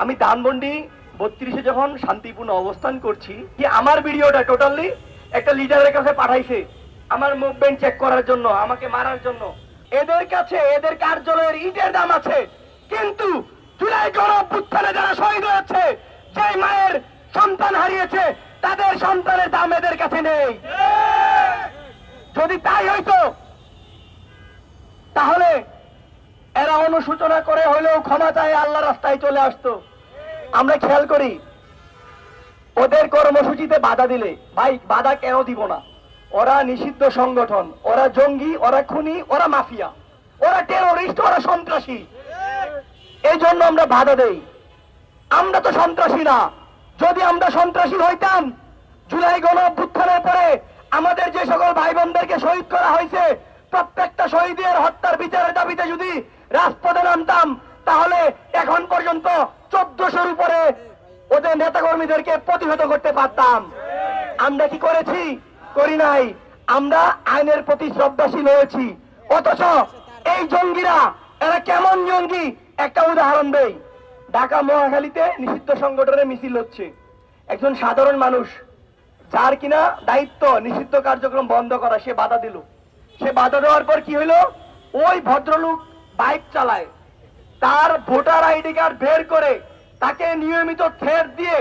আমি ধানমন্ডি 32-এ যখন শান্তিপূর্ণ অবস্থান করছি, কি আমার ভিডিওটা টোটালি একটা লিডারের কাছে পাঠাইছে আমার মুভমেন্ট চেক করার জন্য, আমাকে মারার জন্য। এদের কাছে এদের কার্যালয়ের ইটের দাম আছে, কিন্তু জুলাই গণঅভ্যুত্থানে যারা শহীদ হয়েছে, যে মায়ের সন্তান হারিয়েছে, তাদের সন্তানের দাম এদের কাছে নেই। যদি তাই হইতো তাহলে এরা অনুশোচনা করে হলেও ক্ষমা চায় আল্লাহ রাস্তায় চলে আসতো। আমরা খেয়াল করি ওদের কর্মসূচিতে বাধা দিলে, ভাই বাধা কেন দিব না? ওরা নিষিদ্ধ সংগঠন, ওরা জঙ্গি, ওরা খুনি, ওরা মাফিয়া, ওরা টেরোরিস্ট, ওরা সন্ত্রাসী। এই জন্য আমরা বাধা দেই। আমরা তো সন্ত্রাসী না। যদি আমরা সন্ত্রাসী হইতাম, জুলাই গণঅভ্যুত্থানের পরে আমাদের যে সকল ভাই বোনদেরকে শহীদ করা হয়েছে, প্রত্যেকটা শহীদের হত্যার বিচারের দাবিতে যদি রাজপথে নামতাম, তাহলে এখন পর্যন্ত 1400-র উপরে ওদের নেতাকর্মীদেরকে প্রতিহত করতে পারতাম। আমরা কি করেছি? করি নাই। আমরা আইনের প্রতি শ্রদ্ধাশীল হয়েছি। অথচ এই জঙ্গিরা, এরা কেমন জঙ্গি একটা উদাহরণ দেই। ঢাকা মহাখালীতে নিষিদ্ধ সংগঠনের মিছিল হচ্ছে, একজন সাধারণ মানুষ যার কিনা দায়িত্ব নিষিদ্ধ কার্যক্রম বন্ধ করা, সে বাধা দিল। সে বাধা দেওয়ার পর কি হইলো, ওই ভদ্রলোক বাইক চালায়, তার ভোটার আইডি কার্ড বের করে তাকে নিয়মিত থ্রেট দিয়ে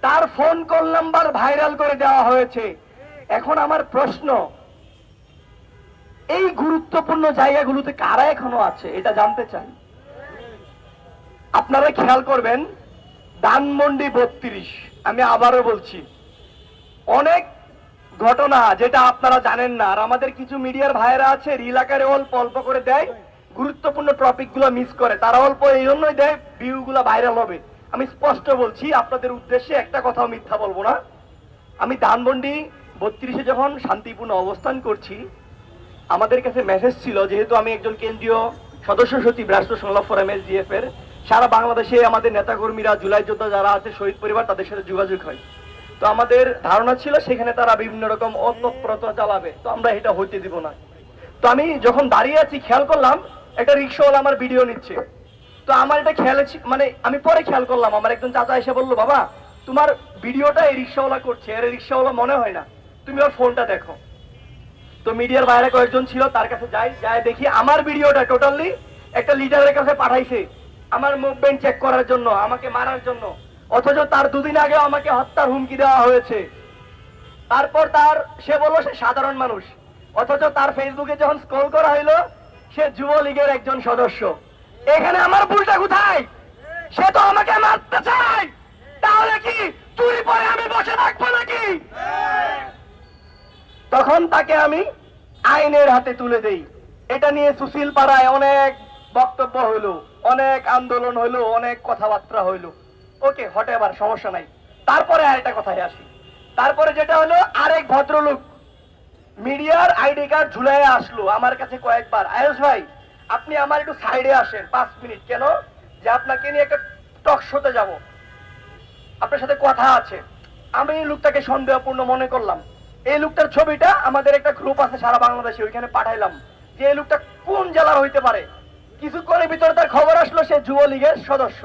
তার ফোন কল নাম্বার ভাইরাল করে দেওয়া হয়েছে। এখন আমার প্রশ্ন, এই গুরুত্বপূর্ণ জায়গাগুলোতে কারা এখনো আছে এটা জানতে চাই। আপনারা খেয়াল করবেন, ধানমন্ডি 32, আমি আবারও বলছি, অনেক ঘটনা যেটা আপনারা জানেন না, আর আমাদের কিছু মিডিয়ার ভাইয়েরা আছে রিল আকারে অল্প অল্প করে দেয়, গুরুত্বপূর্ণ টপিক গুলো মিস করে। তারা অল্প এই জন্যই দেয় ভিউ গুলা ভাইরাল হবে। আমি স্পষ্ট বলছি, আপনাদের উদ্দেশ্যে একটা কথাও মিথ্যা বলবো না। আমি ধানমন্ডি 32-এ যখন শান্তিপূর্ণ অবস্থান করছি, আমাদের কাছে মেসেজ ছিল, যেহেতু আমি একজন কেন্দ্রীয় সদস্য সচিব রাষ্ট্র সংলাপ ফোরাম SGF এর, সারা বাংলাদেশে আমাদের নেতাকর্মীরা, জুলাই যোদ্ধা যারা আছে, শহীদ পরিবার, তাদের সাথে যোগাযোগ হয়। তো আমাদের ধারণা ছিল সেখানে তারা বিভিন্ন রকম অতৎপরতা চালাবে, তো আমরা এটা হইতে দিব না। তো আমি যখন দাঁড়িয়ে আছি, খেয়াল করলাম একটা রিক্সাওয়ালা আমার ভিডিও নিচ্ছে। তো আমার এটা খেয়াল, মানে আমি পরে খেয়াল করলাম, আমার একজন চাচা এসে বললো, বাবা তোমার ভিডিওটা এই রিক্সাওয়ালা করছে, এর রিক্সাওয়ালা মনে হয় না, তুমি ওর ফোনটা দেখো। তো মিডিয়ার বাইরে কয়েকজন ছিল, তার কাছে যাই দেখি আমার ভিডিওটা টোটালি একটা লিডারের কাছে পাঠাইছে আমার মুভমেন্ট চেক করার জন্য, আমাকে মারার জন্য। অথচ তার দুদিন আগে আমাকে হত্যার হুমকি দেওয়া হয়েছে। তারপর সে বলল সে সাধারণ মানুষ, অথচ তার ফেসবুকে যখন স্ক্রল করা হইলো, সে যুবলীগের একজন সদস্য। এখানে আমার ভুলটা কোথায়? সে তো আমাকে মারতে চায়, তাহলে কি চুরি পরে আমি বসে থাকবো নাকি? তখন তাকে আমি আইনের হাতে তুলে দেই। এটা নিয়ে সুশীল পাড়ায় অনেক বক্তব্য হইলো, অনেক আন্দোলন হইলো, অনেক কথাবার্তা হইলো। ওকে, হটেবার সমস্যা নাই। তারপরে আরেকটা কথায় আসি। তারপরে যেটা হলো, আরেক ভদ্রলোক মিডিয়ার আইডি কার্ড ঝুলাইয়া আসলো আমার কাছে কয়েকবার, আয়ুষ ভাই আপনি আমার একটু সাইডে আসেন 5 মিনিট। কেন? যে আপনাকে নিয়ে একটা টক শোতে যাব, আপনার সাথে কথা আছে। আমি এই লোকটাকে সন্দেহপূর্ণ মনে করলাম। এই লোকটার ছবিটা আমাদের একটা গ্রুপ আছে সারা বাংলাদেশে, ওইখানে পাঠাইলাম যে এই লোকটা কোন জেলার হইতে পারে। কিছুক্ষণের ভিতরে তার খবর আসলো সে যুবলীগের সদস্য।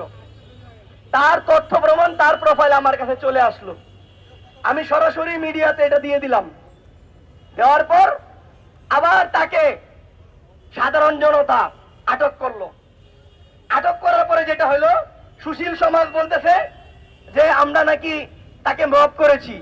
তার তথ্য প্রমাণ, তার প্রোফাইল আমার কাছে চলে আসলো। আমি সরাসরি মিডিয়াতে এটা দিয়ে দিলাম। দেওয়ার পর আবার তাকে সাধারণ জনতা আটক করলো। আটক করার পরে যেটা হলো, সুশীল সমাজ বলতেছে যে আমরা নাকি তাকে মব করেছি।